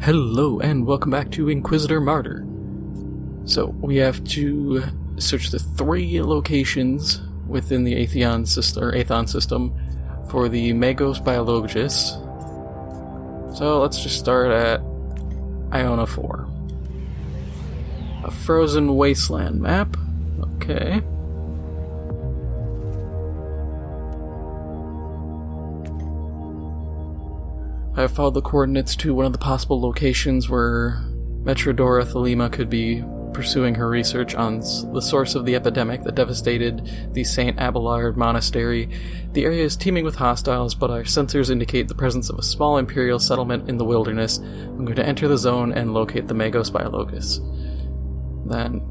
Hello and welcome back to Inquisitor Martyr. So we have to search the 3 locations within the Aethon system for the Mago Biologis. So let's just start at Iona 4. A frozen wasteland map. Okay. I have followed the coordinates to one of the possible locations where Metrodora Thelema could be pursuing her research on the source of the epidemic that devastated the St. Abelard Monastery. The area is teeming with hostiles, but our sensors indicate the presence of a small imperial settlement in the wilderness. I'm going to enter the zone and locate the Mago Biologis. Then,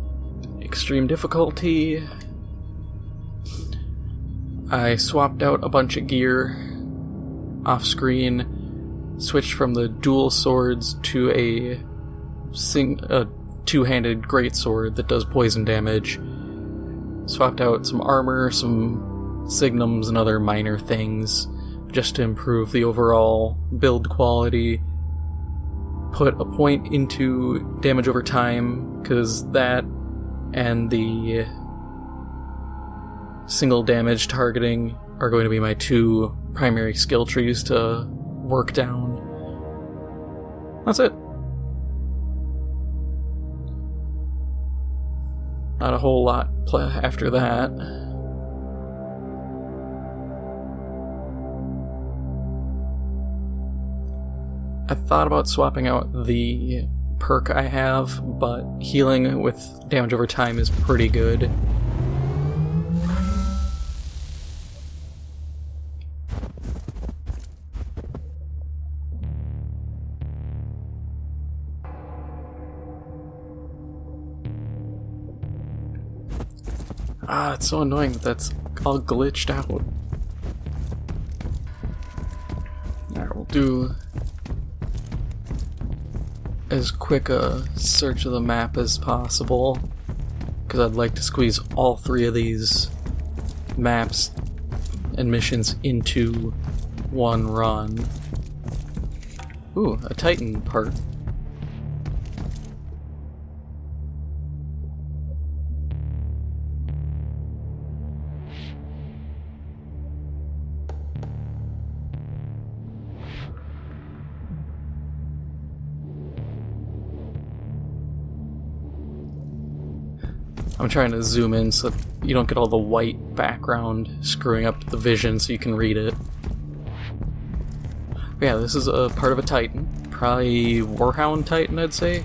extreme difficulty. I swapped out a bunch of gear off-screen. Switched from the dual swords to a two-handed greatsword that does poison damage. Swapped out some armor, some signums, and other minor things just to improve the overall build quality. Put a point into damage over time, because that and the single damage targeting are going to be my 2 primary skill trees to work down. That's it. Not a whole lot after that. I thought about swapping out the perk I have, but healing with damage over time is pretty good. It's so annoying that that's all glitched out. Alright, we'll do as quick a search of the map as possible, because I'd like to squeeze all 3 of these maps and missions into one run. Ooh, a Titan part. I'm trying to zoom in so that you don't get all the white background screwing up the vision so you can read it. But yeah, this is a part of a Titan. Probably Warhound Titan, I'd say.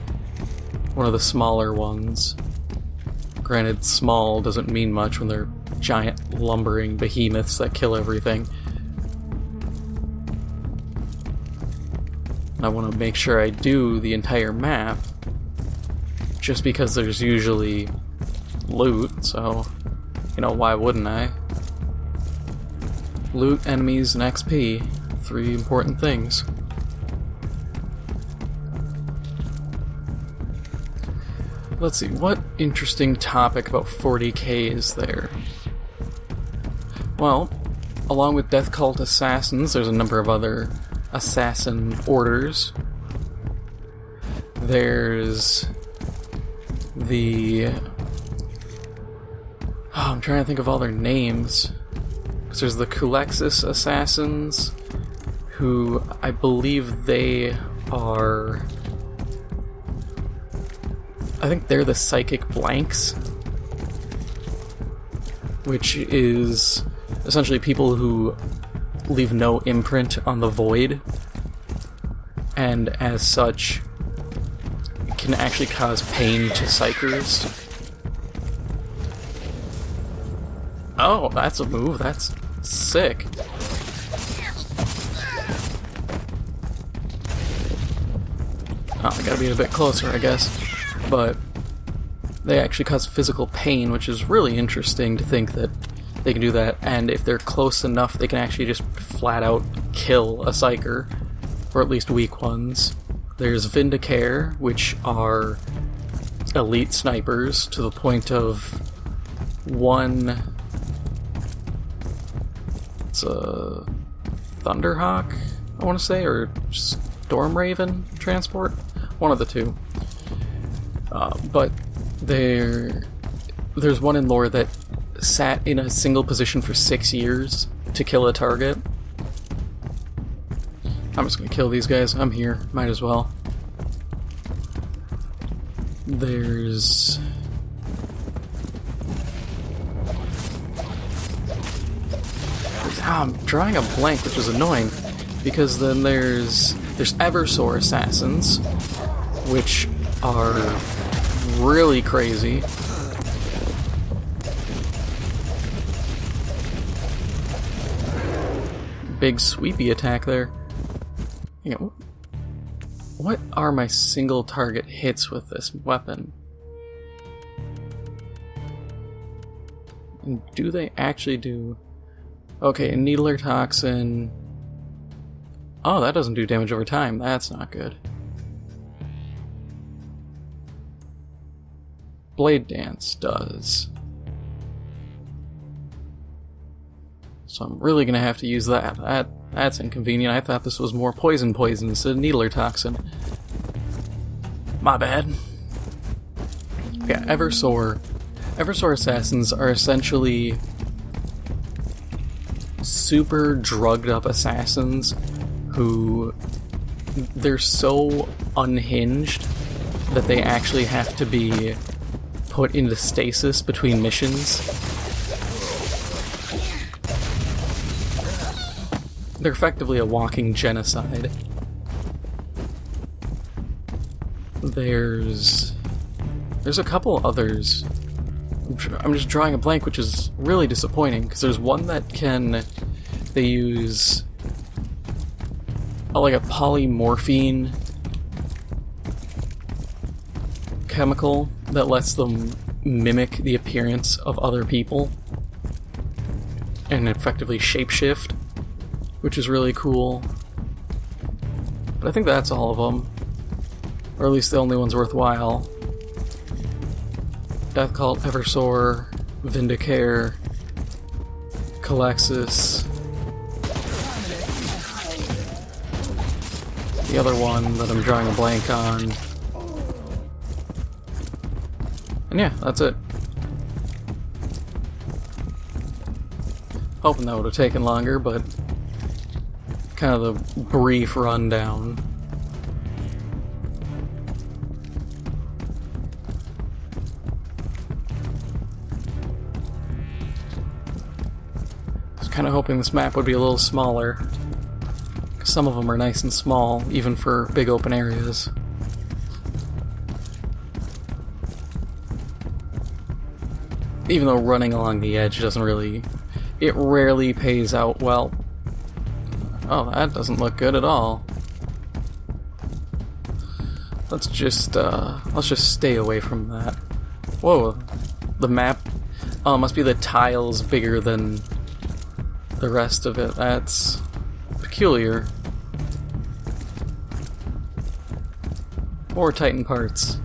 One of the smaller ones. Granted, small doesn't mean much when they're giant lumbering behemoths that kill everything. And I want to make sure I do the entire map, just because there's usually loot, so, you know, why wouldn't I? Loot, enemies, and XP. 3 important things. Let's see, what interesting topic about 40K is there? Well, along with Death Cult Assassins, there's a number of other assassin orders. There's the... I'm trying to think of all their names. Because there's the Kulexis Assassins, who I believe they are... I think they're the Psychic Blanks, which is essentially people who leave no imprint on the void, and as such can actually cause pain to psychers. Oh, that's a move. That's sick. Oh, I gotta be a bit closer, I guess. But they actually cause physical pain, which is really interesting to think that they can do that. And if they're close enough, they can actually just flat out kill a psyker, or at least weak ones. There's Vindicare, which are elite snipers to the point of one... It's a Thunderhawk, I want to say, or just Storm Raven transport? One of the two. But there's one in lore that sat in a single position for 6 years to kill a target. I'm just gonna kill these guys. I'm here. Might as well. There's... I'm drawing a blank, which is annoying, because then there's Eversor assassins, which are really crazy. Big sweepy attack there. You know, what are my single target hits with this weapon? And do they actually do... Okay, Needler Toxin... Oh, that doesn't do damage over time. That's not good. Blade Dance does. So I'm really gonna have to use that. That's inconvenient. I thought this was more poison instead of Needler Toxin. My bad. Yeah, Eversor assassins are essentially super drugged up assassins who they're so unhinged that they actually have to be put into stasis between missions. They're effectively a walking genocide. There's a couple others. I'm just drawing a blank, which is really disappointing, because there's one that they use like a polymorphine chemical that lets them mimic the appearance of other people and effectively shapeshift, which is really cool. But I think that's all of them, or at least the only ones worthwhile. Death Cult, Eversor, Vindicare, Calexis. The other one that I'm drawing a blank on. And yeah, that's it. Hoping that would have taken longer, but kind of the brief rundown. I was kind of hoping this map would be a little smaller. Some of them are nice and small, even for big open areas. Even though running along the edge doesn't really... It rarely pays out well. Oh, that doesn't look good at all. Let's just stay away from that. Whoa, the map... Oh, it must be the tiles bigger than the rest of it. That's peculiar. Or Titan parts.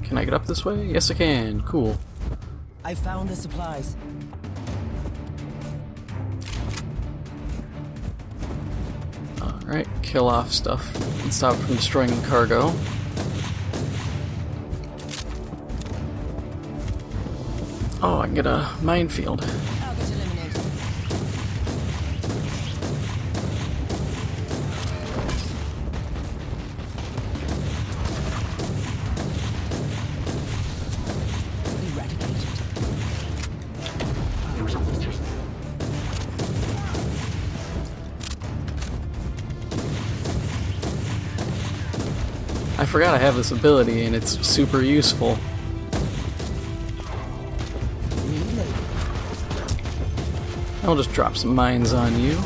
Can I get up this way? Yes, I can. Cool. I found the supplies. Alright, kill off stuff and stop from destroying cargo. Oh, I can get a minefield. Target eliminated. Eradicated. I forgot I have this ability and it's super useful. I'll just drop some mines on you.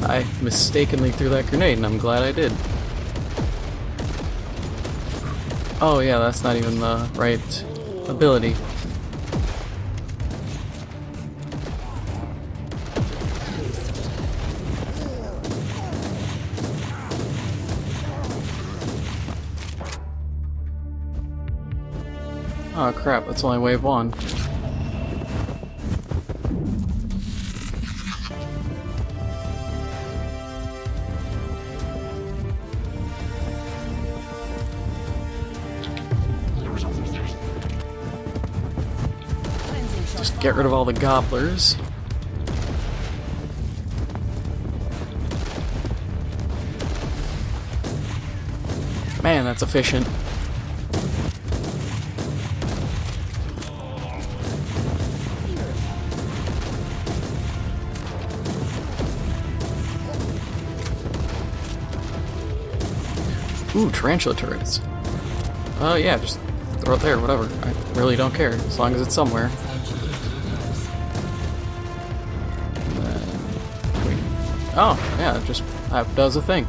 I mistakenly threw that grenade, and I'm glad I did. Oh yeah, that's not even the right ability. Oh crap, that's only wave 1. Just get rid of all the gobblers. Man, that's efficient. Ooh, tarantula turrets. Yeah, just throw it there, whatever. I really don't care, as long as it's somewhere. Oh, yeah, just that does a thing.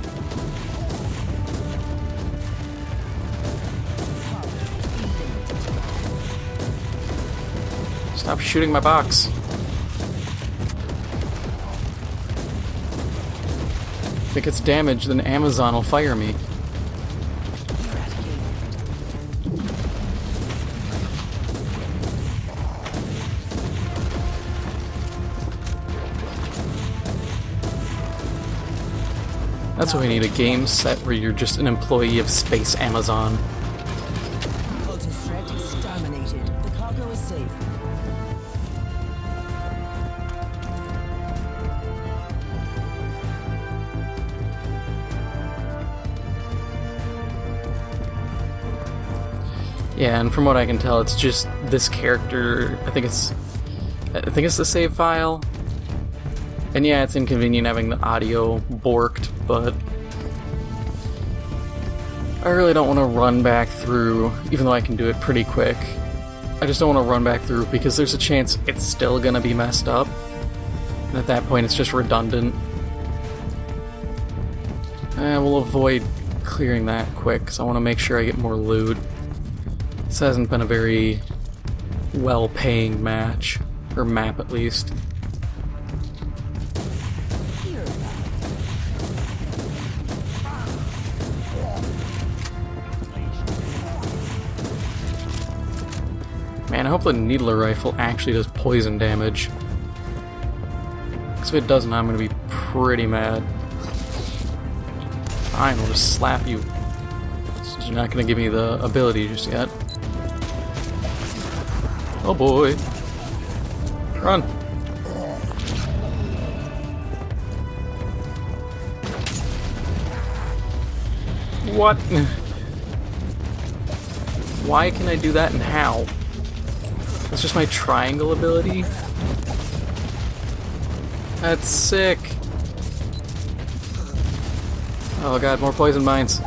Stop shooting my box. If it gets damaged, then Amazon will fire me. That's why we need a game set where you're just an employee of Space Amazon. Cultist threat exterminated. The cargo is safe. Yeah, and from what I can tell, it's just this character. I think it's the save file. And yeah, it's inconvenient having the audio borked, but I really don't want to run back through, even though I can do it pretty quick. I just don't want to run back through because there's a chance it's still gonna be messed up. And at that point, it's just redundant. And we'll avoid clearing that quick, because I want to make sure I get more loot. This hasn't been a very well-paying match, or map at least. Man, I hope the needler rifle actually does poison damage. Because if it doesn't, I'm going to be pretty mad. Fine, we'll just slap you. You're not going to give me the ability just yet. Oh boy. Run. What? Why can I do that and how? That's just my triangle ability? That's sick. Oh god, more poison mines.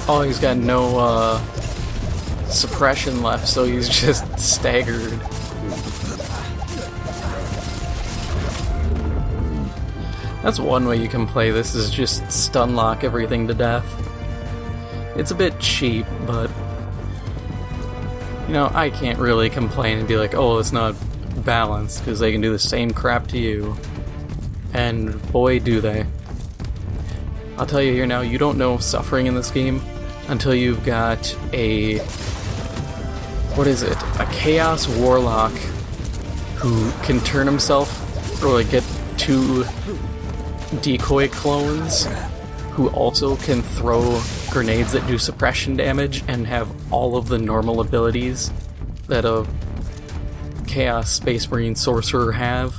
Oh, he's got no suppression left, so he's just staggered. That's one way you can play this, is just stun lock everything to death. It's a bit cheap, but you know, I can't really complain and be like, oh, it's not balanced, because they can do the same crap to you. And boy, do they. I'll tell you here now, you don't know suffering in this game until you've got a... what is it? A Chaos Warlock who can turn himself, or like get 2 decoy clones who also can throw grenades that do suppression damage and have all of the normal abilities that a Chaos Space Marine sorcerer have.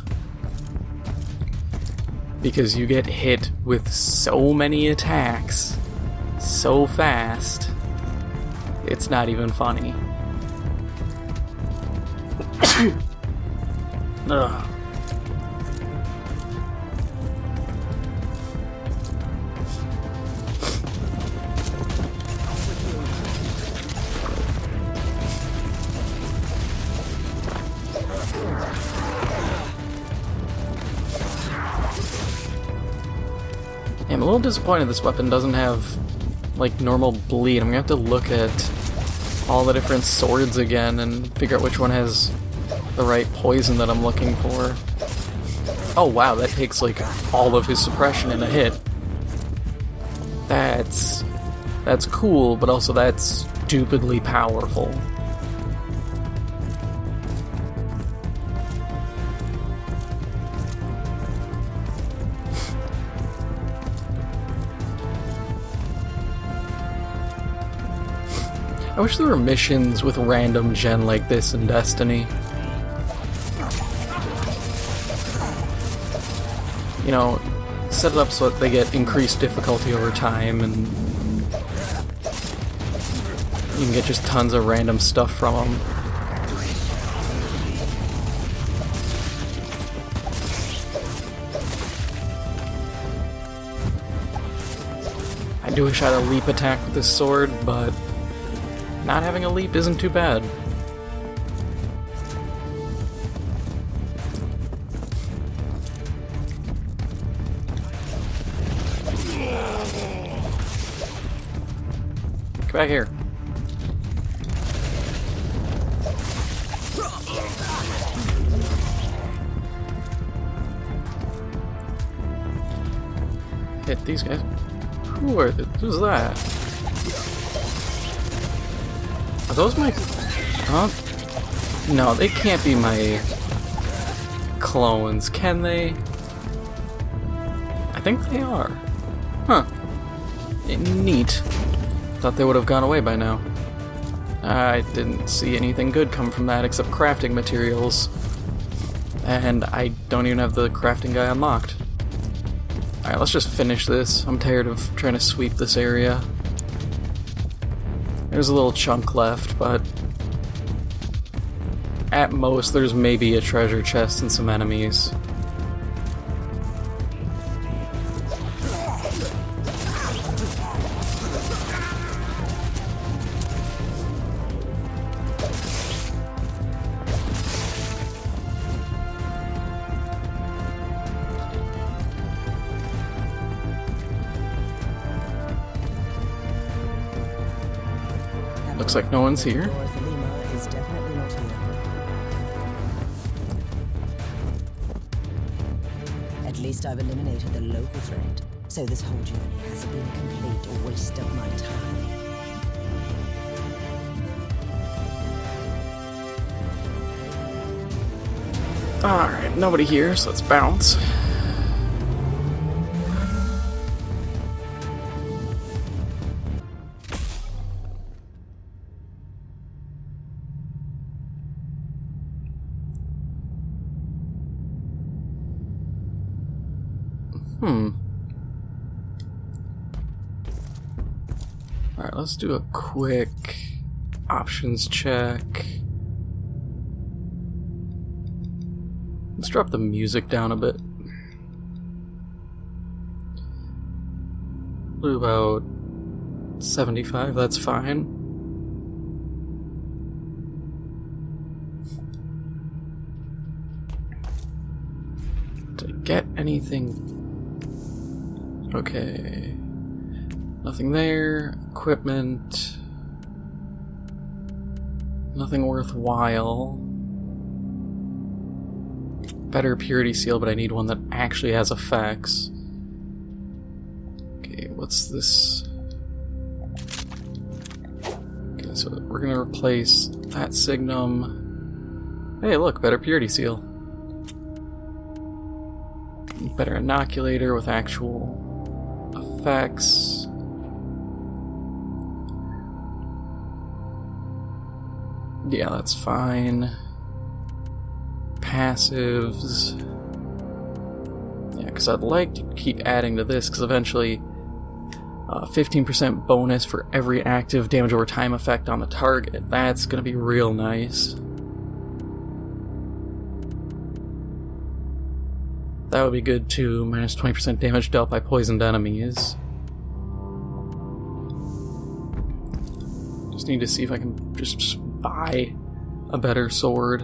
Because you get hit with so many attacks so fast, it's not even funny. Ugh. I'm a little disappointed this weapon doesn't have, like, normal bleed. I'm gonna have to look at all the different swords again and figure out which one has the right poison that I'm looking for. Oh wow, that takes like all of his suppression in a hit. That's cool, but also that's stupidly powerful. I wish there were missions with random gen like this in Destiny. You know, set it up so that they get increased difficulty over time, and you can get just tons of random stuff from them. I do wish I had a leap attack with this sword, but not having a leap isn't too bad. Get back here. Hit these guys. Who's that? Are those my... Huh? No, they can't be my clones, can they? I think they are. Huh. Neat. Thought they would have gone away by now. I didn't see anything good come from that except crafting materials. And I don't even have the crafting guy unlocked. Alright, let's just finish this. I'm tired of trying to sweep this area. There's a little chunk left, but at most there's maybe a treasure chest and some enemies. Looks like no one's here. Is definitely not here. At least I've eliminated the local threat, so this whole journey hasn't been a complete waste of my time. Alright, nobody here, so let's bounce. Alright, let's do a quick options check. Let's drop the music down a bit. Do about 75, that's fine. Did I get anything? Okay. Nothing there. Equipment. Nothing worthwhile. Better purity seal, but I need one that actually has effects. Okay, what's this? Okay, so we're gonna replace that signum. Hey, look, better purity seal. Better inoculator with actual effects. Yeah, that's fine. Passives. Yeah, because I'd like to keep adding to this, because eventually 15% bonus for every active damage over time effect on the target. That's going to be real nice. That would be good too. Minus 20% damage dealt by poisoned enemies. Just need to see if I can just buy a better sword.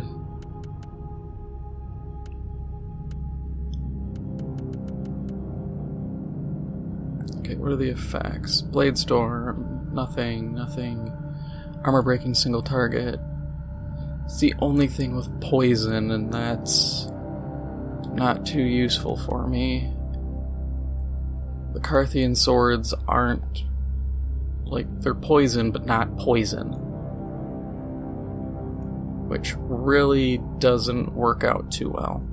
Okay, what are the effects? Blade Storm, nothing. Armor breaking single target. It's the only thing with poison, and that's not too useful for me. The Carthian swords aren't, like, they're poison, but not poison. Which really doesn't work out too well.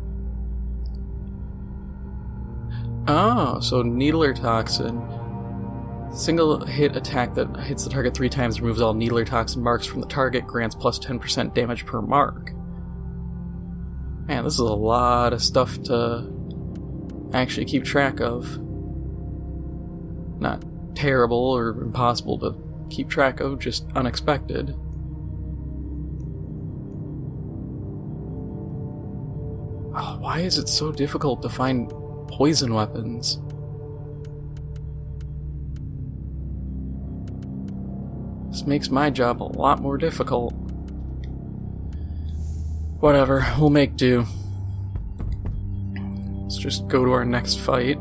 Oh, so Needler Toxin. Single hit attack that hits the target 3 times, removes all Needler Toxin marks from the target, grants plus 10% damage per mark. Man, this is a lot of stuff to actually keep track of. Not terrible or impossible to keep track of, just unexpected. Oh, why is it so difficult to find poison weapons? This makes my job a lot more difficult. Whatever, we'll make do. Let's just go to our next fight.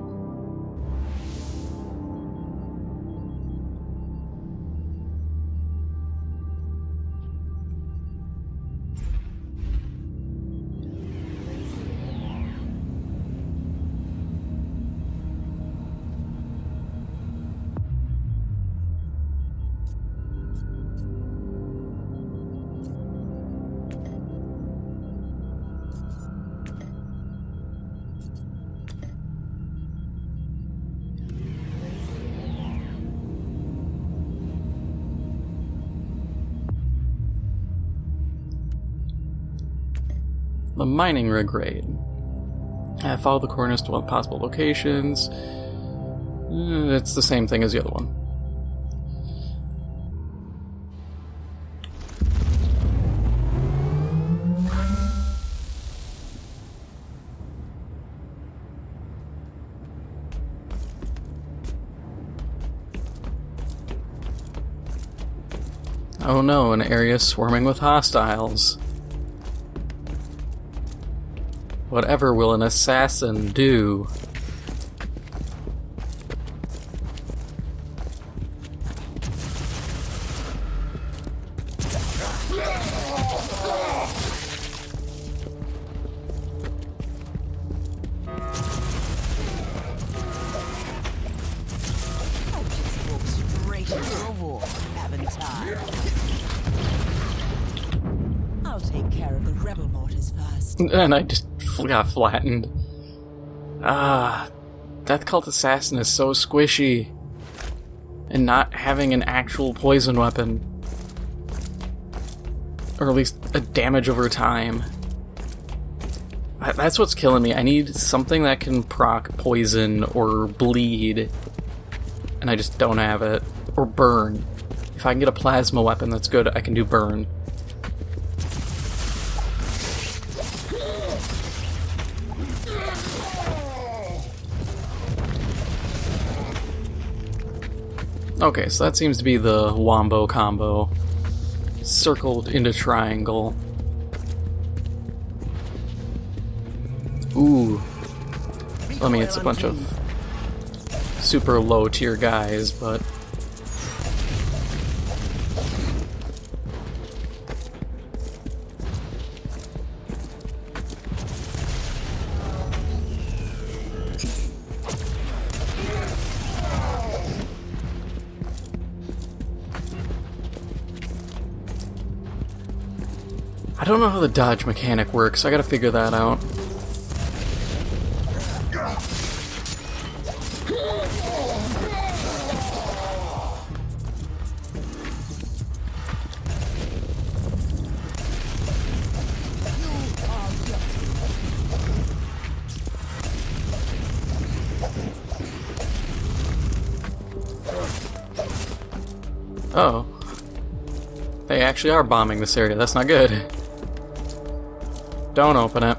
The mining rig raid. Follow the coordinates to one possible locations. It's the same thing as the other one. Oh no, an area swarming with hostiles. Whatever will an assassin do? Straight into a war, haven't I? I'll take care of the rebel mortars first. And I just got flattened. Death Cult Assassin is so squishy. And not having an actual poison weapon. Or at least a damage over time. That's what's killing me. I need something that can proc poison or bleed. And I just don't have it. Or burn. If I can get a plasma weapon that's good, I can do burn. Okay, so that seems to be the wombo combo. Circled into triangle. Ooh. I mean, it's a bunch of super low tier guys, but... I don't know how the dodge mechanic works. I gotta figure that out. Oh. They actually are bombing this area. That's not good. Don't open it.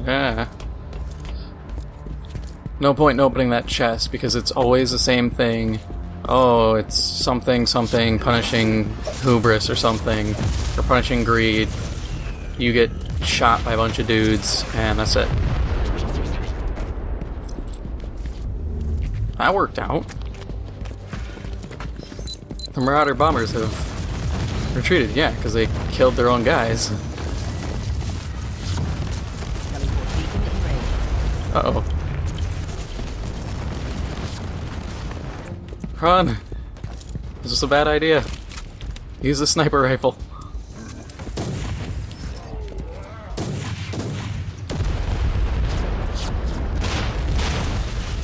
Yeah. No point in opening that chest because it's always the same thing. Oh, it's something punishing hubris or something. Or punishing greed. You get shot by a bunch of dudes, and that's it. That worked out. The Marauder bombers have Retreated, yeah, because they killed their own guys. Uh-oh. Run! This is a bad idea. Use the sniper rifle.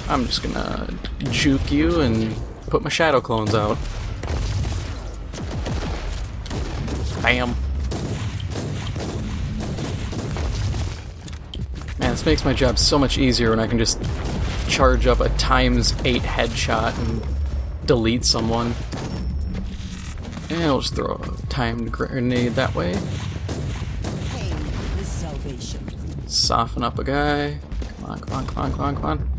I'm just gonna juke you and put my shadow clones out. Bam. Man, this makes my job so much easier when I can just charge up a ×8 headshot and delete someone. And I'll just throw a timed grenade that way. Soften up a guy. Come on, come on, come on, come on, come on.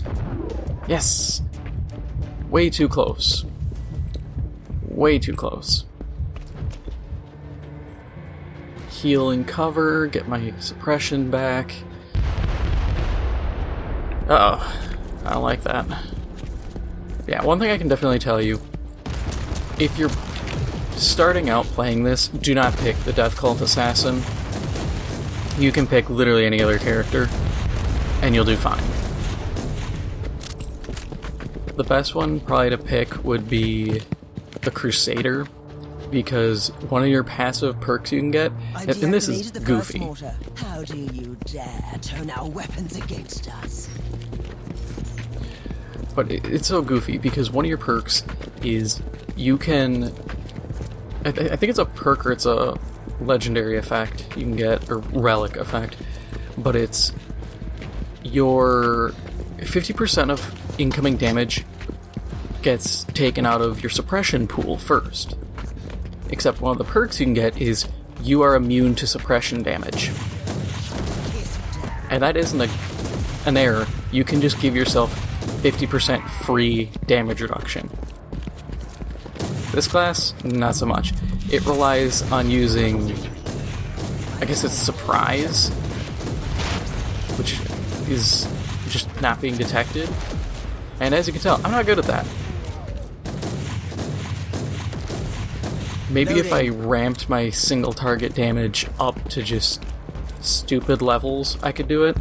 Yes! Way too close. Way too close. Heal and cover, get my suppression back. Uh-oh. I don't like that. Yeah, one thing I can definitely tell you. If you're starting out playing this, do not pick the Death Cult Assassin. You can pick literally any other character, and you'll do fine. The best one probably to pick would be the Crusader, because one of your passive perks you can get, and this is goofy. How do you dare turn our weapons against us? But it's so goofy because one of your perks is you can... I think it's a perk or it's a legendary effect you can get, or relic effect, but it's your 50% of incoming damage gets taken out of your suppression pool first. Except one of the perks you can get is you are immune to suppression damage. And that isn't an error. You can just give yourself 50% free damage reduction. This class, not so much. It relies on using, I guess it's surprise, which is just not being detected. And as you can tell, I'm not good at that. Maybe if I ramped my single target damage up to just stupid levels, I could do it.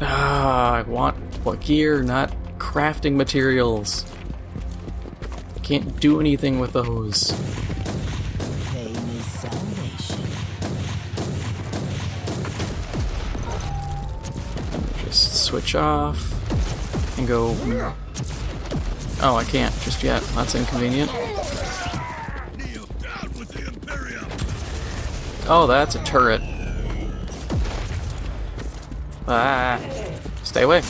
I want what gear, not crafting materials. Can't do anything with those. Pain is salvation. Just switch off and go. Oh, I can't just yet. That's inconvenient. Oh, that's a turret. Ah, stay away.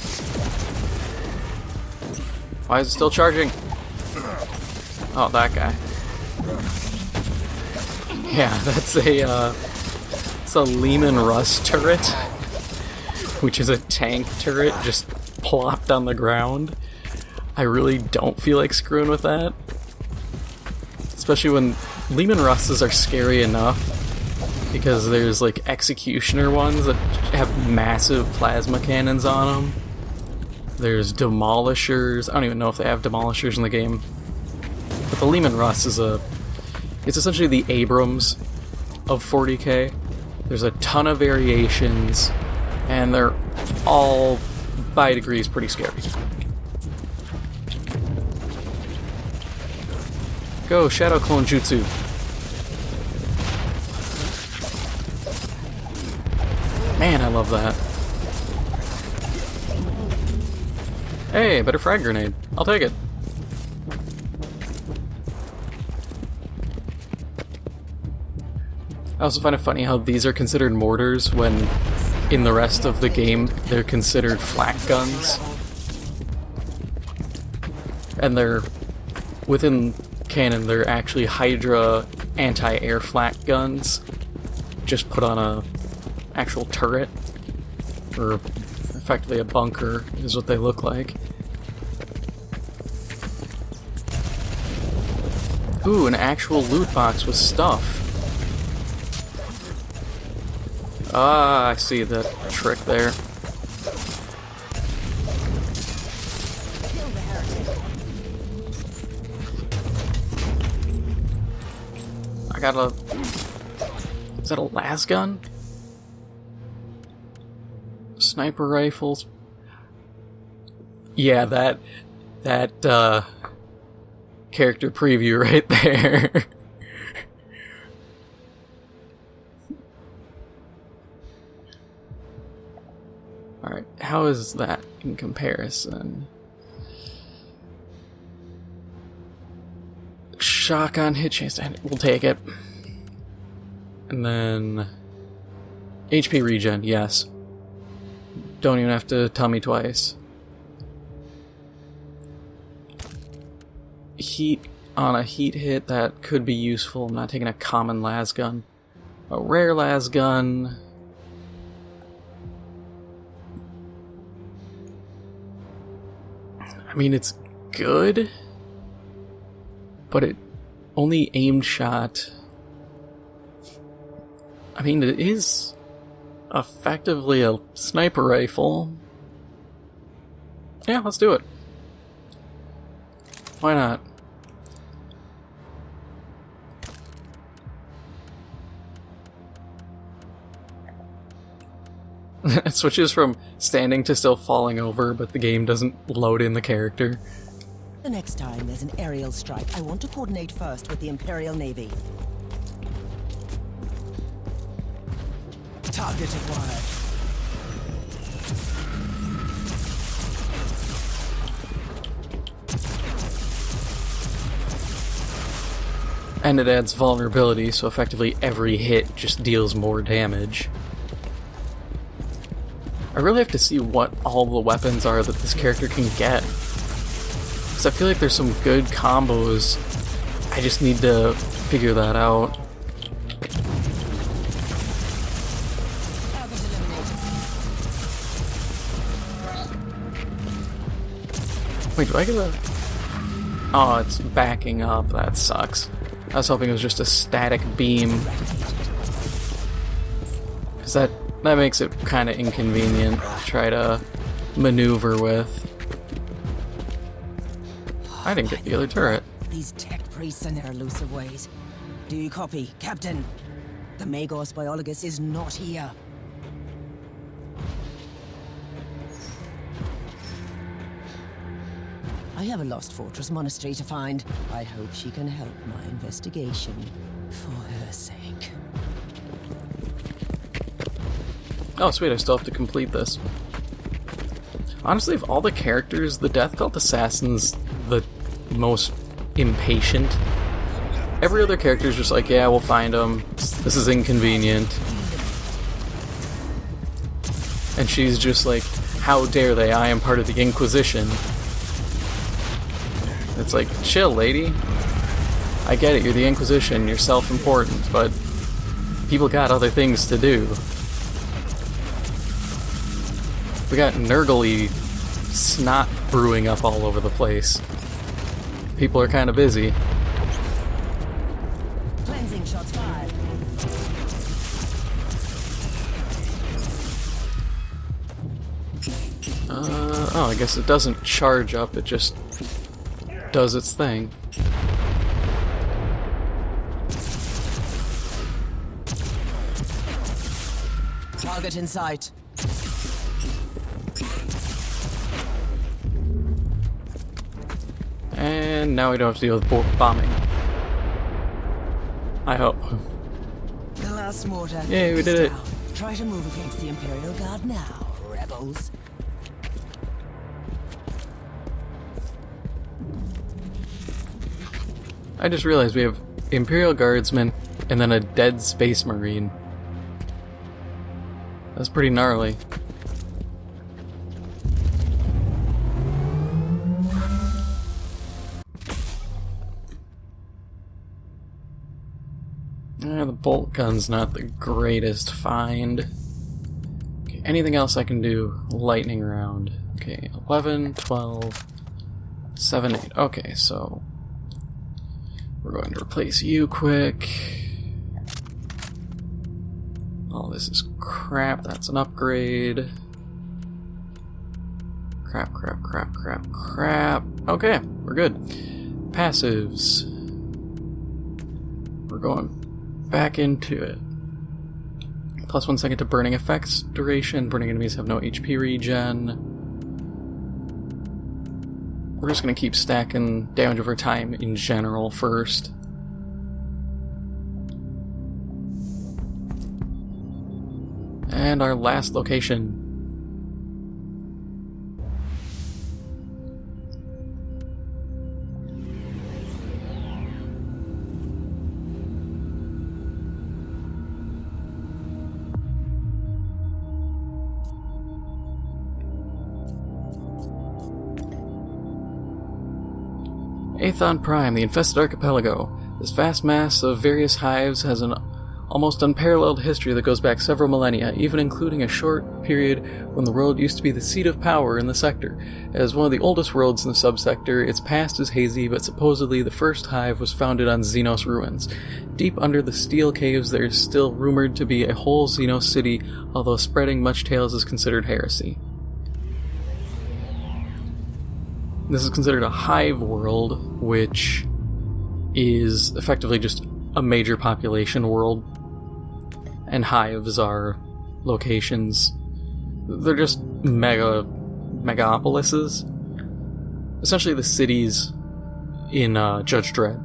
Why is it still charging? Oh, that guy. Yeah, that's it's a Lehman Russ turret, which is a tank turret just plopped on the ground. I really don't feel like screwing with that. Especially when Lehman Russes are scary enough, because there's like executioner ones that have massive plasma cannons on them. There's demolishers. I don't even know if they have demolishers in the game. But the Lehman Russ is it's essentially the Abrams of 40K. There's a ton of variations, and they're all, by degrees, pretty scary. Go, Shadow Clone Jutsu. Man, I love that. Hey, better frag grenade. I'll take it. I also find it funny how these are considered mortars when in the rest of the game they're considered flak guns. And they're, within canon, they're actually Hydra anti-air flak guns, just put on a actual turret, or effectively a bunker is what they look like. Ooh, an actual loot box with stuff. Ah, I see the trick there. got a... Is that a las gun? Sniper rifles. Yeah, that character preview right there. Alright, how is that in comparison? Shotgun hit chance, we'll take it. And then HP regen, yes. Don't even have to tell me twice. Heat on a heat hit, that could be useful. I'm not taking a common las gun. A rare las gun. I mean, it's good, but it only aimed shot. I mean, it is effectively a sniper rifle. Yeah, let's do it. Why not? It switches from standing to still falling over, but the game doesn't load in the character. The next time there's an aerial strike, I want to coordinate first with the Imperial Navy. Target acquired. And it adds vulnerability, so effectively every hit just deals more damage. I really have to see what all the weapons are that this character can get. Because I feel like there's some good combos. I just need to figure that out. Wait, do I get a... Oh, it's backing up. That sucks. I was hoping it was just a static beam. Because that makes it kind of inconvenient to try to maneuver with. I didn't get the other turret. These tech priests and their elusive ways. Do you copy, Captain? The Magos Biologis is not here. I have a lost fortress monastery to find. I hope she can help my investigation. For her sake. Oh, sweet, I still have to complete this. Honestly, of all the characters, the Death Cult Assassin's the most impatient. Every other character is just like, yeah, we'll find them. This is inconvenient. And she's just like, how dare they? I am part of the Inquisition. It's like, chill, lady. I get it, you're the Inquisition, you're self-important, but people got other things to do. We got Nurgly snot brewing up all over the place. People are kind of busy. Cleansing shots fired. Oh, I guess it doesn't charge up, it just does its thing. Target in sight. And now we don't have to deal with bombing. I hope. Glass mortar. Yay, we did it. Try to move against the Imperial Guard now, rebels. I just realized we have Imperial Guardsmen and then a dead Space Marine. That's pretty gnarly. The bolt gun's not the greatest find. Okay, anything else I can do? Lightning round. Okay, 11, 12, 7, 8. Okay, so we're going to replace you quick. Oh, this is crap. That's an upgrade. Crap, crap, crap, crap, crap. Okay, we're good. Passives. We're going back into it. Plus 1 second to burning effects duration. Burning enemies have no HP regen. We're just going to keep stacking damage over time in general first. And our last location. Aethon Prime, the Infested archipelago. This vast mass of various hives has an almost unparalleled history that goes back several millennia, even including a short period when the world used to be the seat of power in the sector. As one of the oldest worlds in the subsector, its past is hazy, but supposedly the first hive was founded on Xenos ruins. Deep under the steel caves there is still rumored to be a whole Xenos city, although spreading much tales is considered heresy. This is considered a hive world, which is effectively just a major population world. And hives are locations. They're just megapolises. Essentially the cities in Judge Dredd.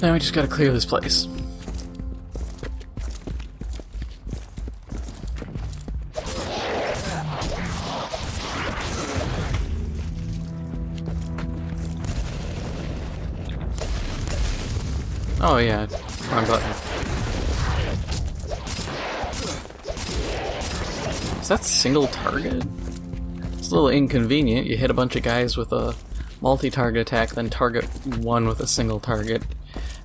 Now we just gotta clear this place. Oh yeah, wrong button. Is that single target? It's a little inconvenient. You hit a bunch of guys with a multi-target attack, then target one with a single target.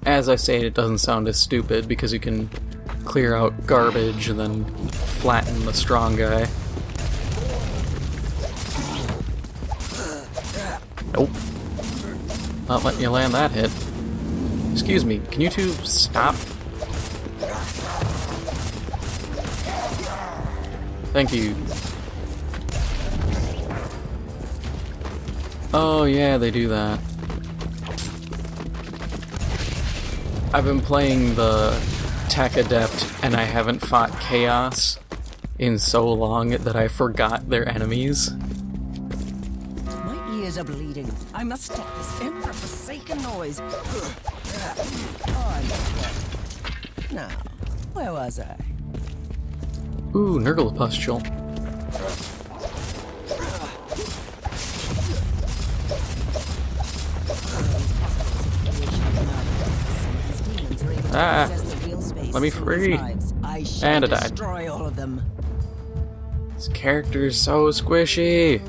As I say, it doesn't sound as stupid because you can clear out garbage and then flatten the strong guy. Nope. Not letting you land that hit. Excuse me, can you two stop? Thank you. Oh yeah, they do that. I've been playing the Tech Adept and I haven't fought Chaos in so long that I forgot their enemies. My ears are bleeding. I must stop this emperor-forsaken noise. Now, where was I? Ooh, Nurgle Pustule. Ah! Let me free! And I died. Destroy all of them. This character is so squishy!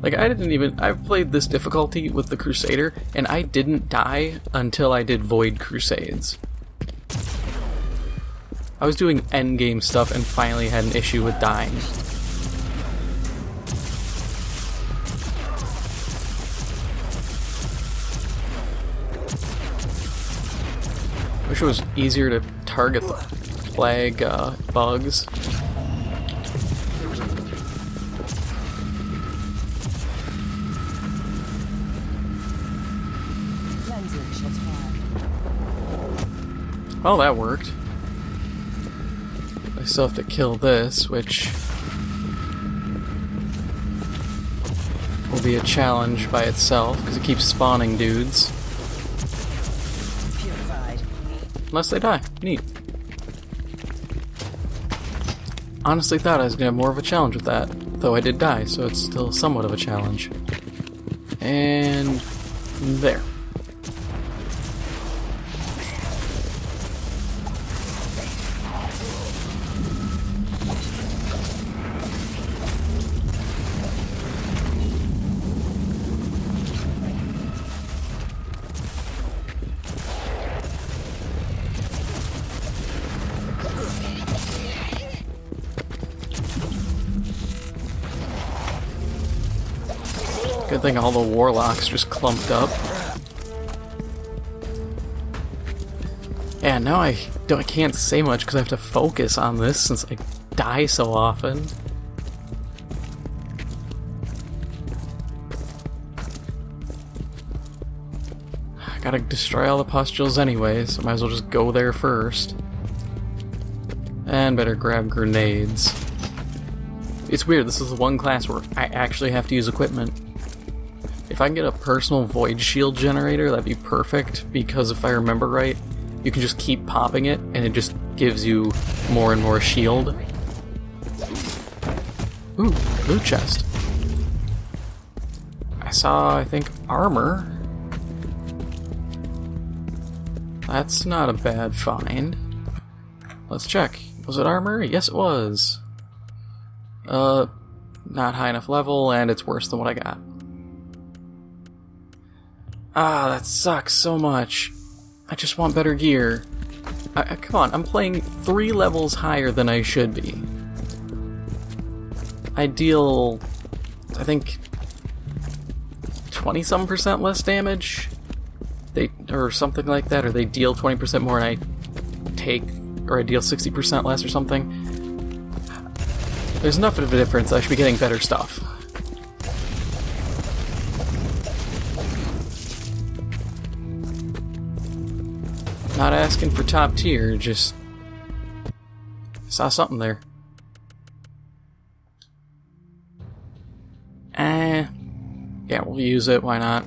Like, I've played this difficulty with the Crusader, and I didn't die until I did Void Crusades. I was doing endgame stuff and finally had an issue with dying. Wish it was easier to target the plague bugs. Well, that worked. I still have to kill this, which will be a challenge by itself, because it keeps spawning dudes. Unless they die. Neat. Honestly thought I was going to have more of a challenge with that, though I did die, so it's still somewhat of a challenge. And there. Good thing all the warlocks just clumped up. Yeah, now I can't say much because I have to focus on this since I die so often. I gotta destroy all the pustules anyway, so might as well just go there first. And better grab grenades. It's weird, this is the one class where I actually have to use equipment. If I can get a personal void shield generator, that'd be perfect, because if I remember right, you can just keep popping it, and it just gives you more and more shield. Ooh, loot chest. I saw, I think, armor. That's not a bad find. Let's check. Was it armor? Yes, it was. Not high enough level, and it's worse than what I got. Ah, that sucks so much. I just want better gear. Come on, I'm playing 3 levels higher than I should be. I deal, I think, 20-some% less damage? Or something like that, or they deal 20% more and I deal 60% less or something. There's enough of a difference, I should be getting better stuff. Not asking for top tier, just saw something there. Yeah, we'll use it, why not?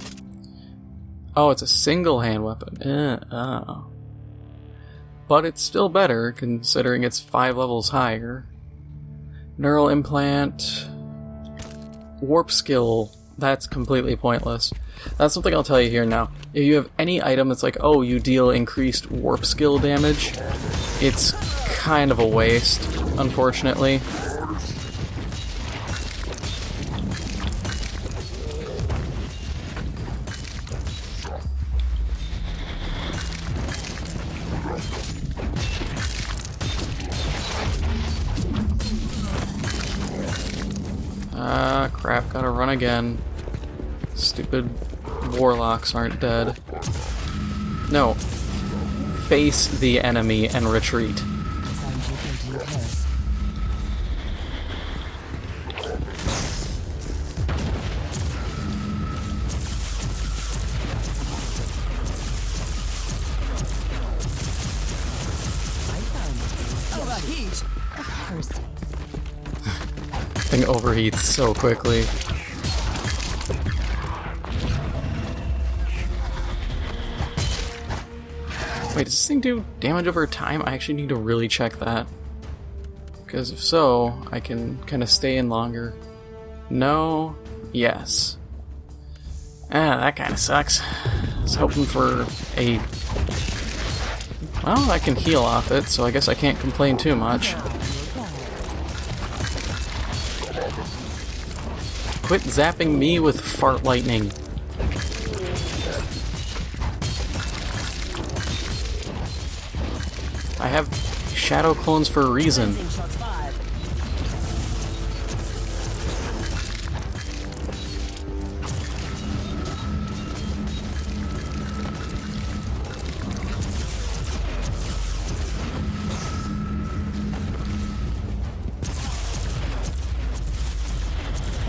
Oh, it's a single hand weapon. Oh. But it's still better, considering it's 5 levels higher. Neural implant. Warp skill. That's completely pointless. That's something I'll tell you here now. If you have any item that's like, oh, you deal increased warp skill damage, it's kind of a waste, unfortunately. Crap, gotta run again. Stupid warlocks aren't dead. No. Face the enemy and retreat. Thing overheats so quickly. Wait, does this thing do damage over time? I actually need to really check that. Because if so, I can kind of stay in longer. No. Yes. That kind of sucks. I was hoping for a... Well, I can heal off it, so I guess I can't complain too much. Quit zapping me with fart lightning. I have shadow clones for a reason.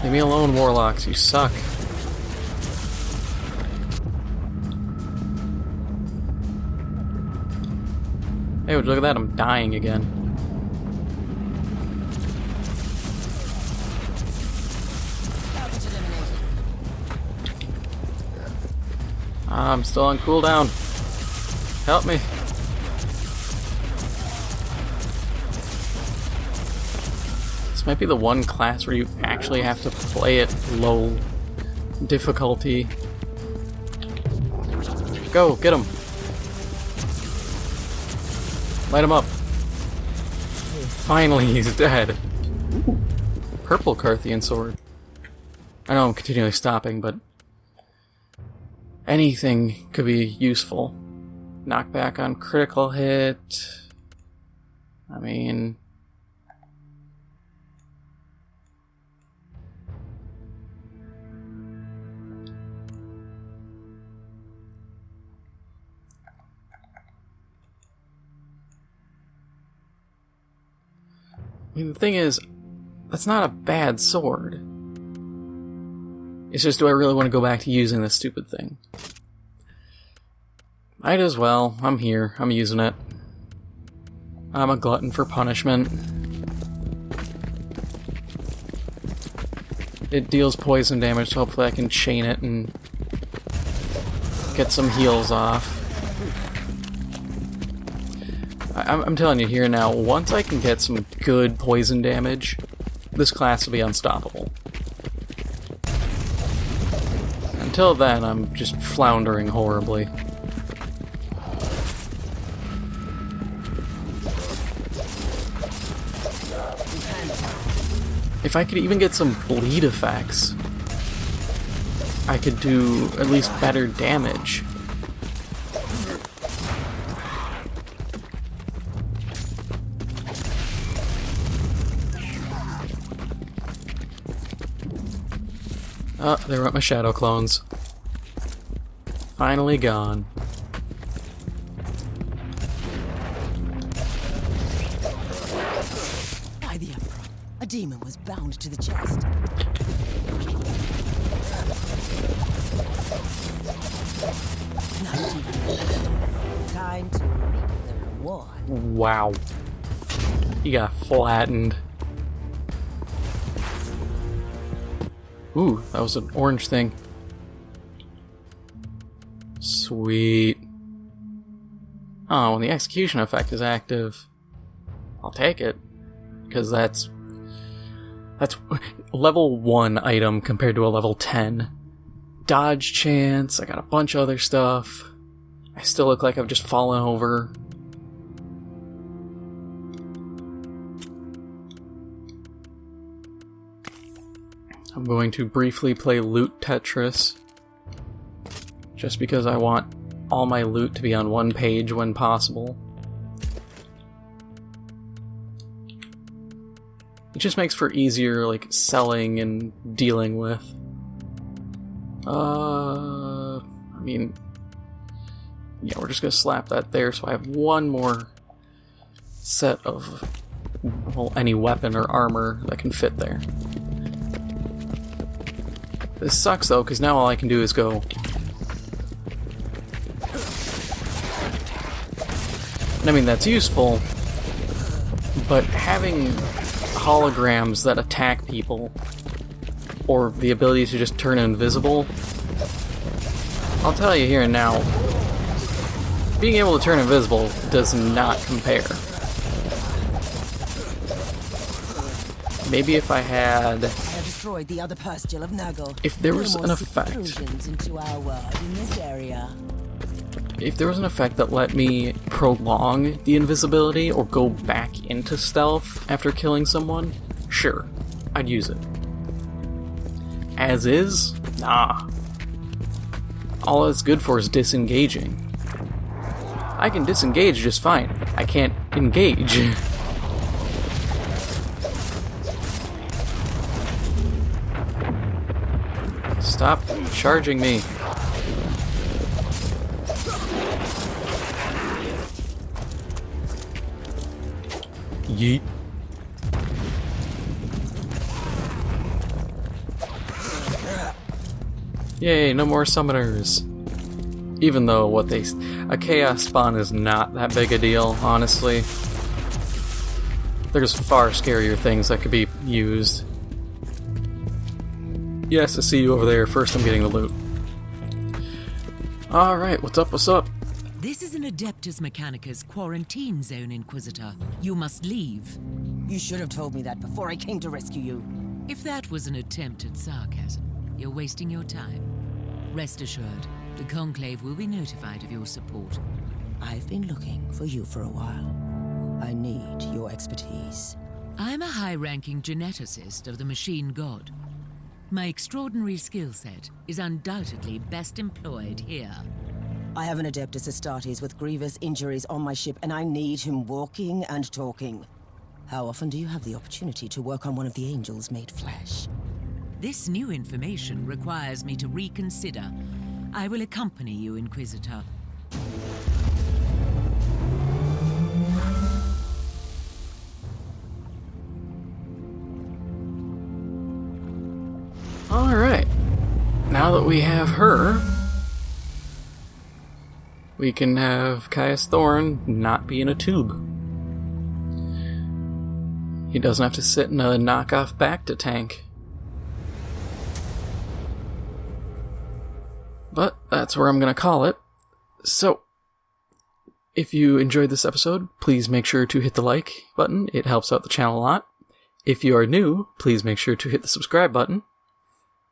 Leave me alone, warlocks. You suck. Hey, would you look at that? I'm dying again. I'm still on cooldown. Help me. This might be the one class where you actually have to play it low difficulty. Go, get him. Light him up. Finally, he's dead. Ooh, purple Carthian sword. I know I'm continually stopping, but anything could be useful. Knockback on critical hit. I mean... I mean, the thing is, that's not a bad sword. It's just, do I really want to go back to using this stupid thing? Might as well. I'm here. I'm using it. I'm a glutton for punishment. It deals poison damage, so hopefully I can chain it and get some heals off. I'm telling you here now, once I can get some good poison damage, this class will be unstoppable. Until then, I'm just floundering horribly. If I could even get some bleed effects, I could do at least better damage. Oh, there went my shadow clones. Finally gone. By the Emperor, a demon was bound to the chest. Time to reap the reward. Wow. He got flattened. Ooh, that was an orange thing. Sweet. Oh, when the execution effect is active, I'll take it. Because that's level 1 item compared to a level 10. Dodge chance, I got a bunch of other stuff. I still look like I've just fallen over. I'm going to briefly play Loot Tetris, just because I want all my loot to be on one page when possible. It just makes for easier, like, selling and dealing with. I mean, yeah, we're just gonna slap that there, so I have one more set of, well, any weapon or armor that can fit there. This sucks though, because now all I can do is go. And I mean, that's useful, but having holograms that attack people, or the ability to just turn invisible, I'll tell you here and now, being able to turn invisible does not compare. Maybe if I had destroyed the other pustule of Nago, if there was an effect into our world in this area. If there was an effect that let me prolong the invisibility or go back into stealth after killing someone, sure, I'd use it. As is, nah. All it's good for is disengaging. I can disengage just fine. I can't engage. Stop charging me. Yeet. Yay, no more summoners. Even though a chaos spawn is not that big a deal, honestly. There's far scarier things that could be used. Yes, I see you over there. First I'm getting the loot. Alright, what's up, what's up? This is an Adeptus Mechanicus quarantine zone, Inquisitor. You must leave. You should have told me that before I came to rescue you. If that was an attempt at sarcasm, you're wasting your time. Rest assured, the Conclave will be notified of your support. I've been looking for you for a while. I need your expertise. I'm a high-ranking geneticist of the Machine God. My extraordinary skill set is undoubtedly best employed here. I have an Adeptus Astartes with grievous injuries on my ship, and I need him walking and talking. How often do you have the opportunity to work on one of the angels made flesh? This new information requires me to reconsider. I will accompany you, Inquisitor. Alright. Now that we have her, we can have Caius Thorn not be in a tube. He doesn't have to sit in a knockoff Bacta tank. But that's where I'm going to call it. So, if you enjoyed this episode, please make sure to hit the like button. It helps out the channel a lot. If you are new, please make sure to hit the subscribe button.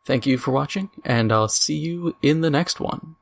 Thank you for watching, and I'll see you in the next one.